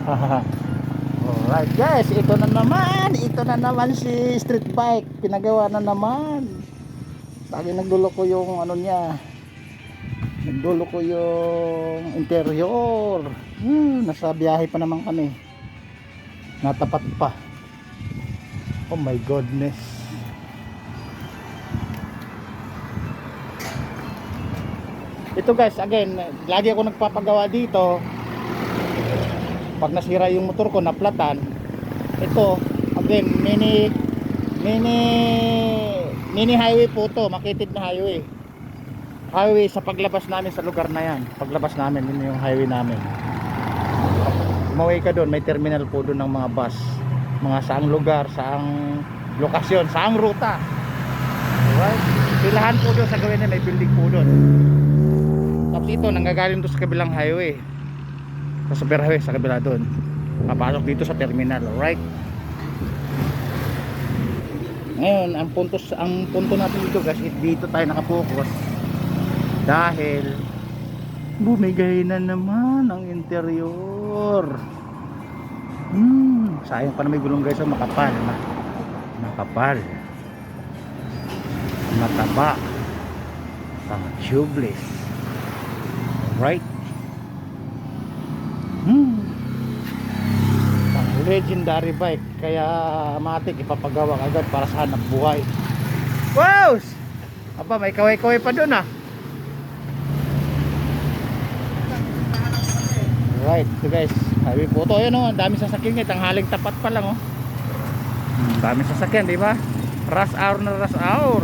Alright guys, ito na naman si street bike, pinagawa na naman. Lagi nagdulo ko yung ano niya, nagdulo ko yung interior. Nasa biyahe pa naman kami, natapat pa. Oh my goodness. Ito guys, again, lagi ako nagpapagawa dito. Pag nasira yung motor ko, naplatan. Ito, again, mini highway po to, makitid na highway. Highway sa paglabas namin sa lugar na yan. Paglabas namin, yun yung highway namin. Umaway ka doon, may terminal po doon ng mga bus. Mga saang lugar, saang lokasyon, saang ruta. Alright? Pilahan po doon sa gawin na may building po doon. Tapos ito, nanggagaling doon sa kabilang highway. Sa superhighway, sa kabila doon. Papasok dito sa terminal, alright? Ngayon, ang punto natin dito guys, dito tayo nakapokus. Dahil bumigay na naman ang interior. Sayang pa na may gulong guys, makapal. Makapal. Mataba. Pang tubeless. Right? Pang legendary bike. Kaya matik ipapagawa agad para sa hanap buhay. Wow! Aba, may kaway-kaway pa dun ah. Right, so guys, highway po to. Ayun oh, ang daming sasakyan ngayon, tanghaling tapat pa lang oh. Daming sasakyan, di ba? Rush hour na rush hour.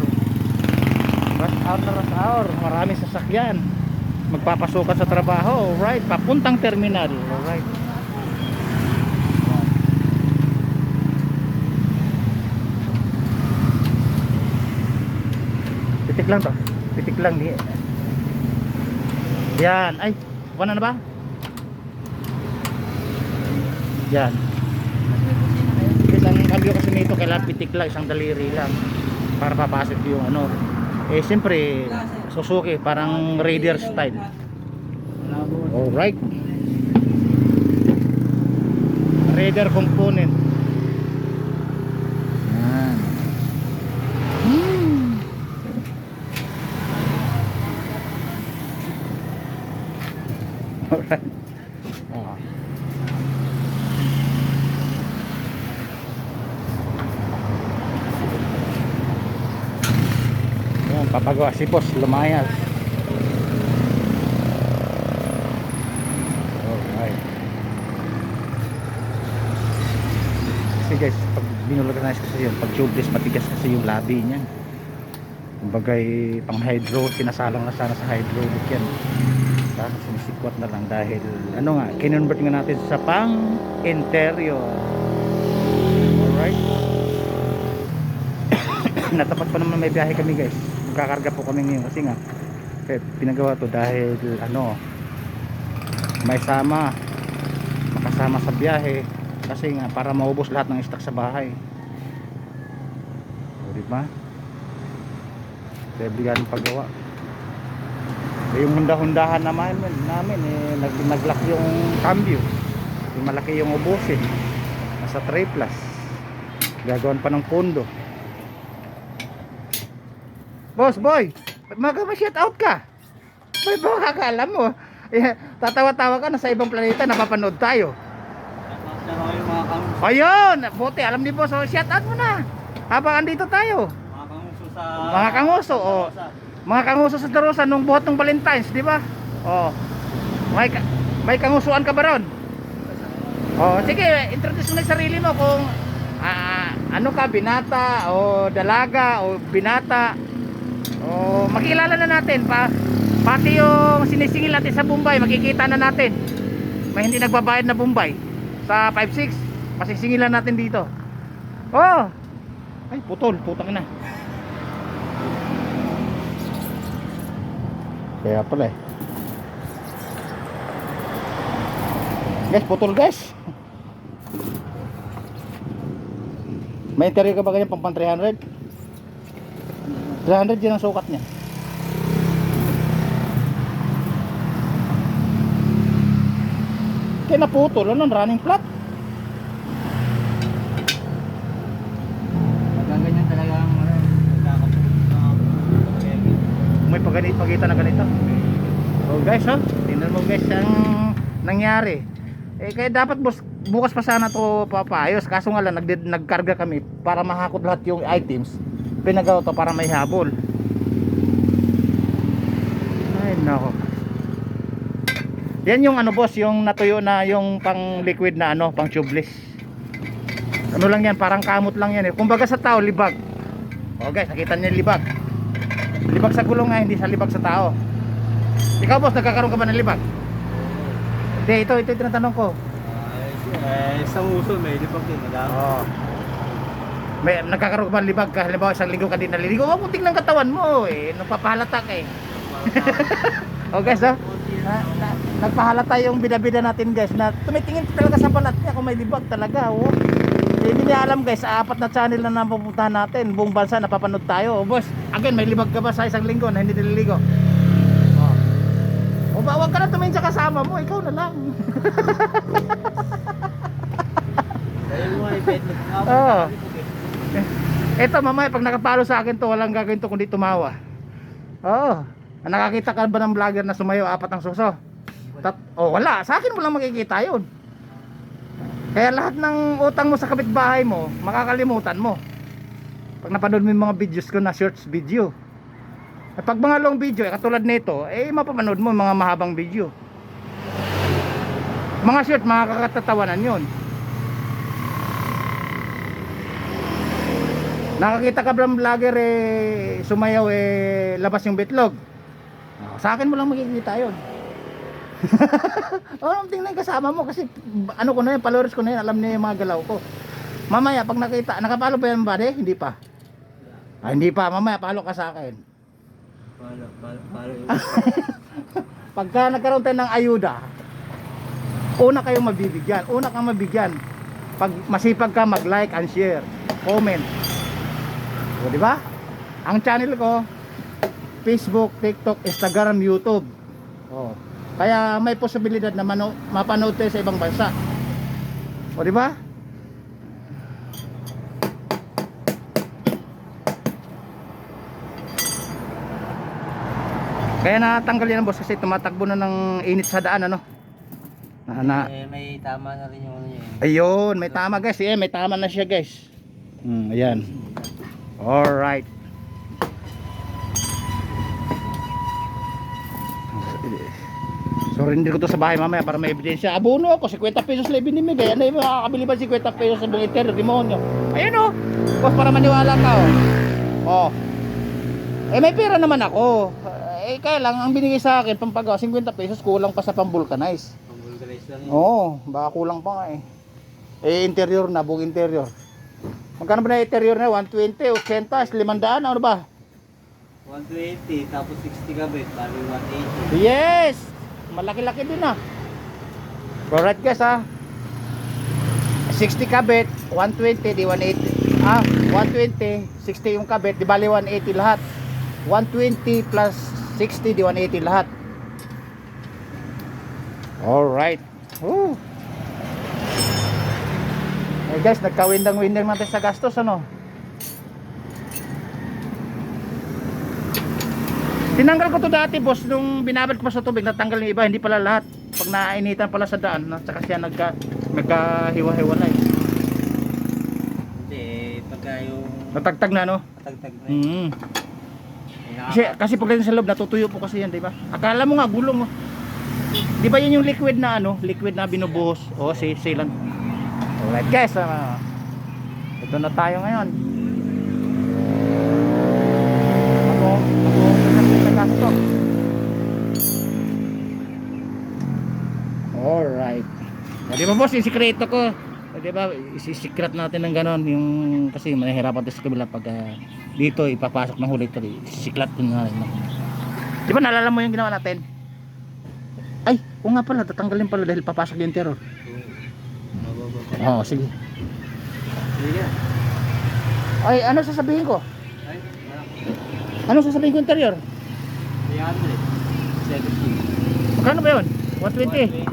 Rush hour na rush hour. Maraming sasakyan. Magpapasukan sa trabaho, right? Papuntang terminal, alright. Pitik lang to. Pitik lang di. Yan, ay, wala na ba? Yan. Isang cambio kasi nito, kailangan pitik lang, isang daliri lang para papasok yung ano. Eh siyempre Suzuki, parang Raider style. Alright. Raider component. Yan. Alright. Papagawa si boss, lumayas. Alright. Kasi guys, pag binulganize kasi yun, pag tubeless, matigas kasi yung labi niyan. Kumbagay pang hydro, sinasalang na sana sa hydraulic yan. Kaso sumisikwat na lang dahil ano nga, kinonvert nga natin sa pang interior. Alright. Natapat pa naman, may biyahe kami guys. Magkakarga po kami ngayon kasi nga pinagawa to dahil ano, may makasama sa biyahe kasi nga para maubos lahat ng stock sa bahay. O diba? Kaya bigyan ng paggawa. Yung hunda-hundahan namin naglock yung cambio. Yung malaki yung ubusin. Nasa 3 plus. Gagawan pa ng pondo. Boss boy, mag-shout out ka. Boy, baka kakaalam mo. Tatawa-tawa ka, nasa ibang planeta, napapanood tayo. Ayun, buti, alam ni boss, so shout out mo na. Habang andito tayo. Mga kanguso, oh. Mga kanguso sa Darosa nung buhat ng Valentine's, di ba? Oh. May kangusuan ka ba ron? Oh, sige, introduce mo na sarili mo kung ano ka, binata o dalaga o binata. Oh, makilala na natin pati yung sinisingil natin sa Bombay, makikita na natin. May hindi nagbabayad na Bombay sa 5-6, masisingilan natin dito. Oh. Ay, putang na. Kaya pala eh. Guys, putol guys. May interior ka ba ganyan pang 300? 300 yun ang sukat niya. Maski naputol, ano, running flat. Ganyan talaga ang May pagitan na ganito. Oh guys, oh, tingnan mo guys ang nangyari. Kaya dapat bukas pa sana to papaayos. Kaso nga lang nagkarga kami para mahakot lahat yung items. Pinagawa to para may habol. Ay nako. Yan yung ano boss, yung natuyo na yung pang liquid na ano, pang tubeless. Ano lang yan, parang kamot lang yan eh. Kumbaga sa tao, libag. Oh guys, nakita niyo yung libag. Libag sa gulong nga, hindi sa libag sa tao. Ikaw boss, nagkakaroon ka ba ng libag? Hindi, ito yung tinatanong ko. Isang uso may libag din. Oh. May nagkakaroon ka ba ng libag? Halimbawa isang linggo ka din naliligo. Oh, puting ng katawan mo eh. Nagpapahalata ka eh. Oh guys, oh. Nagpahalata yung bida-bida natin guys na tumitingin talaga sa balat niya kung may libag talaga. Oh. Hindi niya alam guys, 4 na channel na napupuntahan natin. Buong bansa napapanood tayo. Oh, boss, again, may libag ka ba sa isang linggo na hindi nililigo? O ba, wag ka na tumingin sa kasama mo, ikaw na lang. Dahil mo ay bet. Oo. Eto mamaya pag nakapalo sa akin to, walang gagawin to kundi tumawa. Oo. Nakakita ka ba ng vlogger na sumayo 4 ang suso? Wala, sa akin mo lang makikita yun. Kaya lahat ng utang mo sa kapitbahay mo, makakalimutan mo pag napanood mo yung mga videos ko na shorts video. At pag mga long video, katulad nito, mapapanood mo mga mahabang video. Mga short, mga kakatatawanan yun. Nakakita ka ba ng vlogger sumayaw labas yung bitlog? Sa akin mo lang makikita yun. Tingnan kasama mo kasi ano ko na yun, followers ko na yun, alam niya yung mga galaw ko. Mamaya pag nakita, nakapalo ba yan ba? Hindi pa. Hindi pa, mamaya palo ka sa akin. Palo. Pagka nagkaroon tayo ng ayuda, una kayong mabibigyan. Una kang mabigyan. Pag masipag ka, mag-like and share, comment. O, di ba? Ang channel ko, Facebook, TikTok, Instagram, YouTube. Oh. Kaya may posibilidad na mapanood tayo sa ibang bansa. O di ba? Kaya natanggal yan boss kasi tumatakbo na ng init sa daan ano. May tama na rin yung ano niya. Ayun, may tama guys. May tama na siya guys. Ayan. Alright. So rindir ko to sa bahay mamaya para may ebidensya. Abono ako, 50 pesos lang binimigay. Ano yung makakabili ba 50 pesos sa buong interior? Demonyo. Ayun o. Boss, para maniwala ka o. May pera naman ako. Kaya lang, ang binigay sa akin, pampagawa, 50 pesos, kulang pa sa pambulkanize. Pambulkanize lang yun. Oo, baka kulang pa nga interior na, buong interior. Magkano ba na interior na? 120, 80, 500, ano ba? 120, tapos 60 kabit, bali 180. Yes! Malaki-laki din ah. Alright guys ah. 60 kabit, 120, di 180. 120, 60 yung kabit, di bali 180 lahat. 120 plus 60, di 180 lahat. Alright. Woo. Guys, nagka-windang-windang natin sa gastos ano. Tinanggal ko to dati boss nung binabad ko pa sa tubig, natanggal yung iba, hindi pala lahat. Pag nainitan pala sa daan, saka siya nagkahiwa-hiwalay. Hindi, pagka yung Natagtag na no? natagtag na Kasi pagdating sa loob natutuyo po kasi yan, di ba? Akala mo nga gulong. Di ba yun yung liquid na ano, liquid na binubuhos? Sealant. Alright guys, ito na tayo ngayon. Alright. Di ba boss, yung sikreto ko, di ba, isisikret natin ng ganon, yung kasi manahirapan tayo sa kabila pag dito ipapasok ng huli ito, isiklat ko na rin. Di ba naalala mo yung ginawa natin? Ay, o nga pala, tatanggalin pala dahil papasok yung terror. Oo, sige. Sige. Ay, ano sasabihin ko? Ay, Ano sasabihin ko interior? 300. 70. Magkano ba yun? 120?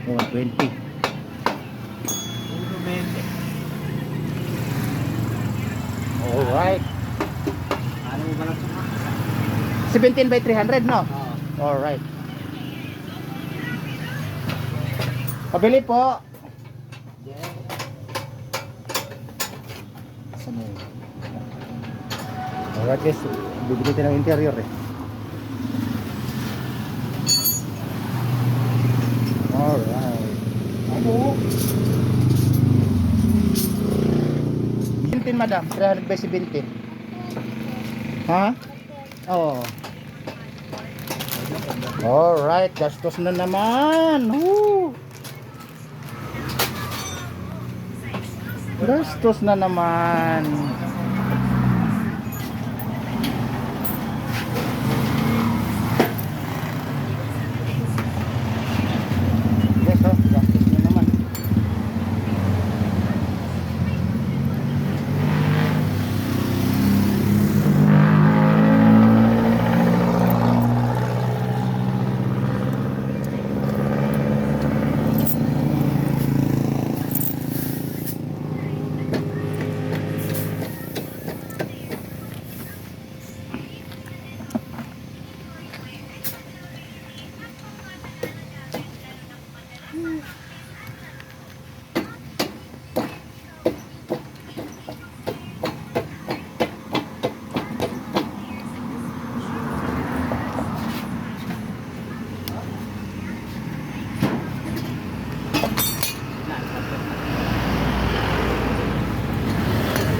120. 1.20. Alright. Ano mo ba lang? 17 by 300, no? Oo. Alright. Pabili po. Saan mo? Alright guys, bibili tayo ng interior eh. Alright. Ano? 17 madam, 300 by 17. Ha? Oo. Alright, gastos na naman. Woo! Gastos na naman. Yes, oh, gastos na naman.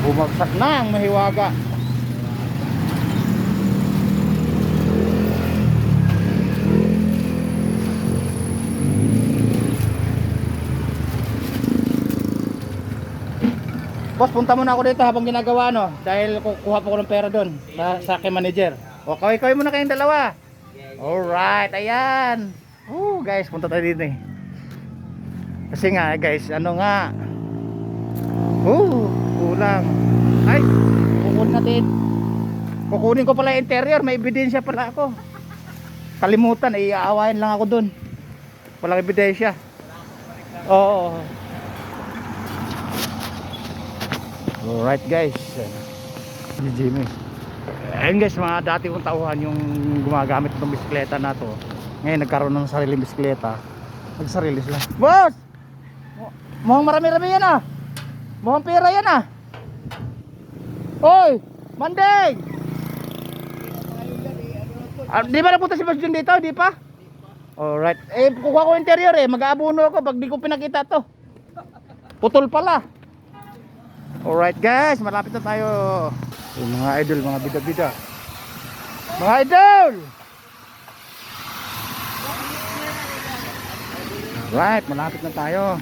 Bumagsak na ang mahiwaga. Boss, punta muna ako dito habang ginagawa no, dahil kukuha pa ko ng pera doon sa aking manager. O, kaway-kaway muna kayong dalawa. Alright, ayan. Guys, punta tayo dito eh. Kasi nga guys, ano nga, kulang. Ay, kukunin ko pala yung interior, may ebidensya pala ako. Kalimutan, iaawain lang ako doon. Walang ebidensya. Oo. Alright guys, si Jimmy. Ayun guys, mga dati kong tauhan yung gumagamit ng bisikleta na to. Ngayon nagkaroon ng sariling bisikleta. Nagsarili sila. Boss! Mukhang marami-rami yan ah. Mukhang pera yan ah. Hoy! Mandeng! Di ba napunta si Boss Jun dito? Di pa? Alright. Kukuha ko interior eh. Mag-aabono ako pag di ko pinakita to. Putol pala. Alright guys, malapit na tayo. Yung mga idol, mga bida-bida. Mga idol! Alright, malapit na tayo.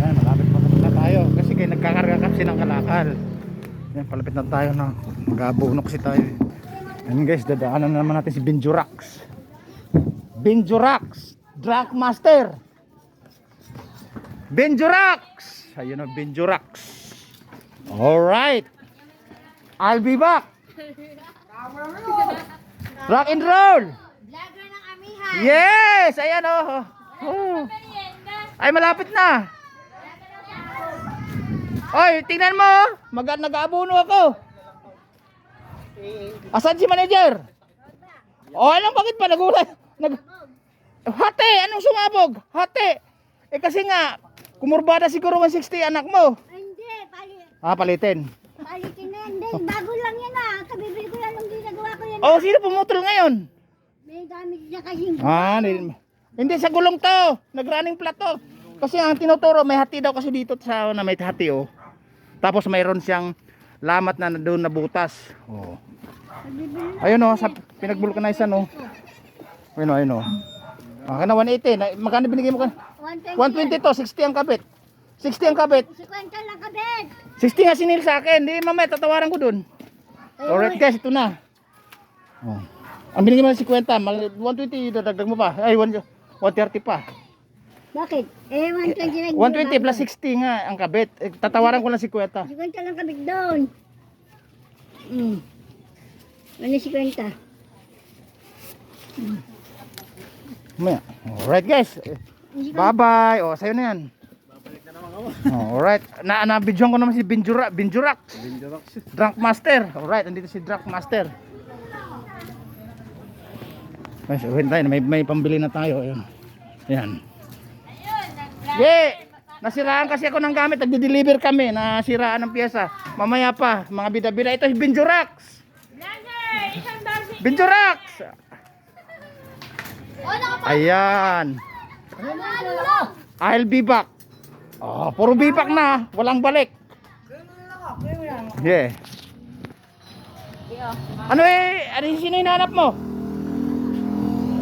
Yan, malapit na tayo. Kasi kayo nagkakarga kasi ng kalakal. Yan, palapit na tayo na. Mag-aabono kasi tayo. Yan guys, dadaanan na naman natin si Benjurax. Benjurax! Drunk Master! Benjurax! Ayun na, Benjurax. Alright. I'll be back. Rock and roll. Vlogger ng amihan. Yes! Ayan oh. Ay, malapit na. Oy, tingnan mo. Nag-aabono ako. Asan si manager? Oh, alam bakit pa nagulat? Hati, anong sumabog? Hati. Kasi nga, kumurbada siguro 160 anak mo. Hindi, Palitin. palitin na yan. Hindi, bago lang yan ah. Kabibili ko lang nung ginagawa ko yan. Oh, sino pumutol ngayon? May gamit niya kasing Hindi sa gulong to. Nag-running flat to. Kasi ang tinuturo, may hati daw kasi dito sa na may hati oh. Tapos mayroon siyang lamat na doon na butas. Oh. Ayun oh, sa pinagbulkanisan oh. Ayun oh. Kana 180. Magkano binigay mo ka? 120 to, 60 ang kabit. 60 ang kabit. 50 lang kabit. 60 nga sinil sa akin. Di mamaya tatawaran ko dun. Alright guys, ito na. Oh. Ang binigay mo na 50, 120 dadagdag mo pa. Ay, 130 pa. Bakit? 120 lang. 120 plus 60 nga ang kabit. Tatawaran ko lang 50. 50 lang kabit doon. Ano 50? Maya. Alright guys. Bye-bye. O, sa'yo na yan. Alright. Na-videoan ko naman si Binjurax. Drunk Master. Alright, andito si Drunk Master. Guys, uwin tayo. May pambili na tayo. Ayan. Ayan. Yeah! Nasiraan kasi ako ng gamit. Nagde-deliver kami. Nasiraan ng pyesa. Mamaya pa. Mga bida-bida. Ito si Binjurax. Binjurax! Ayan. I'll be back. Oh, puro be back na. Walang balik. Yeah. Ano sino hinahanap mo?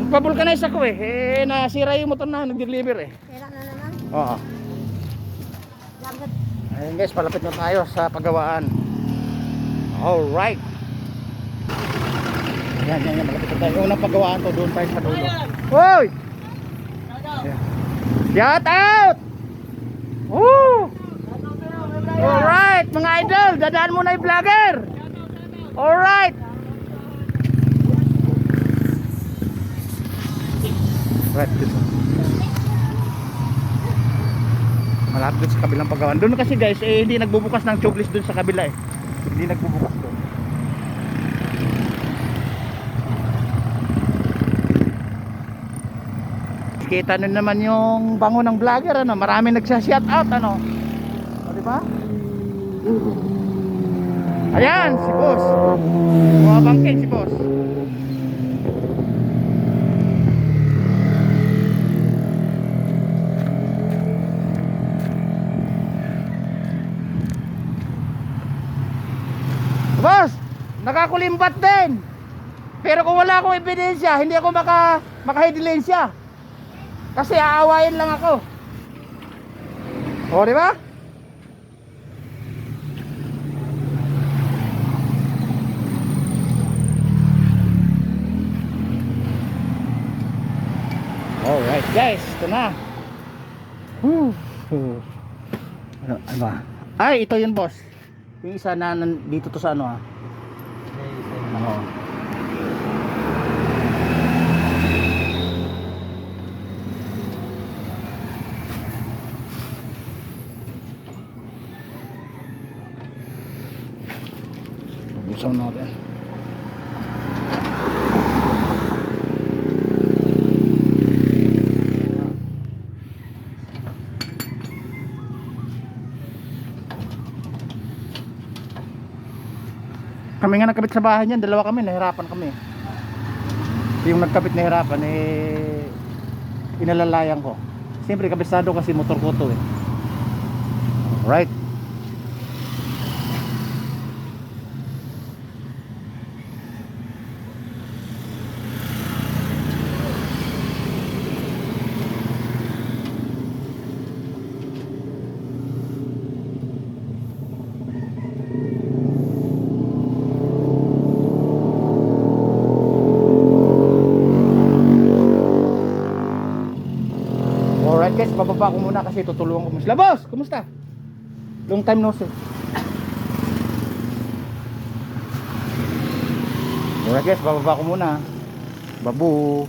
Nagpa-vulcanize ako nasira yung motor na nag-deliver Sira na naman. Oo. Lagot. Ayun guys, palapit na tayo sa pagawaan. Alright. Yan, malapit na tayo. Unang pagawaan to, doon tayo sa dulo. Hoy! Shout out! Woo! Alright, mga idol, dadaan muna yung vlogger. Alright. Right, dito. Malapit dun sa kabilang pagawaan. Doon kasi guys, hindi nagbubukas ng tubeless doon sa kabila Hindi nagbubukas doon. Kita nyo naman yung bango ng vlogger, ano? Marami nagsa-shout out, ano? O, diba? Ayan, si boss. Bumabangkin si boss. Boss, nakakulimbat din. Pero kung wala akong ebidensya, hindi ako makahidilensya. Kasi aawayin lang ako. O, di ba? Alright guys, ito na. Ano ba? Ay, ito yun boss. Yung isa na dito to sa ano Oo. Buksan natin. Kami nga nagkabit sa bahay niyan, dalawa kami, nahirapan kami. Yung nagkabit nahirapan, inalalayan ko. Siyempre kabisado kasi motor ko to Right. Alright guys, bababa ko muna kasi tutulungan ko sila. Boss, kumusta? Long time no see. Alright guys, bababa ko muna. Babu.